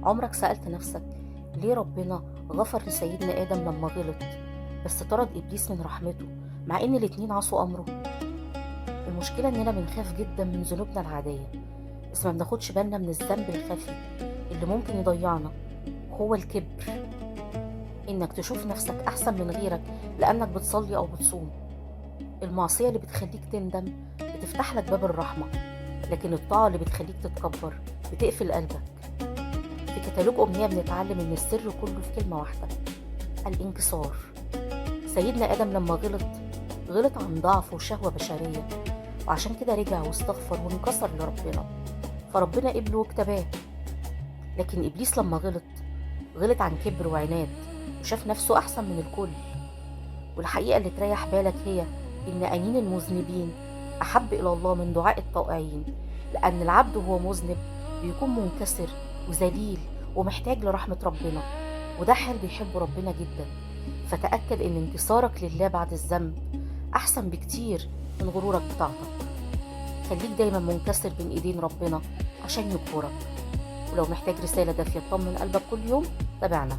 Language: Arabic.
عمرك سألت نفسك ليه ربنا غفر لسيدنا آدم لما غلط بس طرد إبليس من رحمته مع إن الاتنين عصوا أمره؟ المشكلة إننا بنخاف جدا من ذنوبنا العادية بس ما بناخدش بالنا من الذنب الخفي اللي ممكن يضيعنا، هو الكبر. إنك تشوف نفسك أحسن من غيرك لأنك بتصلي أو بتصوم. المعصية اللي بتخليك تندم بتفتح لك باب الرحمة، لكن الطاعة اللي بتخليك تتكبر بتقفل قلبك. في كتالوج أمنية بنتعلم إن السر كله في كلمة واحدة: الانكسار. سيدنا آدم لما غلط عن ضعف وشهوة بشرية، وعشان كده رجع واستغفر وانكسر لربنا، فربنا قبله واجتباه. لكن إبليس لما غلط عن كبر وعناد وشاف نفسه أحسن من الكل. والحقيقة اللي تريح بالك هي إن أنين المذنبين أحب إلى الله من دعاء الطائعين، لأن العبد وهو مذنب بيكون منكسر وذليل ومحتاج لرحمة ربنا، وده حال بيحبه ربنا جدا. فتأكد إن انكسارك لله بعد الذنب أحسن بكتير من غرورك بطاعتك. خليك دايما منكسر بين إيدين ربنا عشان يجبرك. ولو محتاج رسالة دافية تطمن قلبك كل يوم، تابعنا.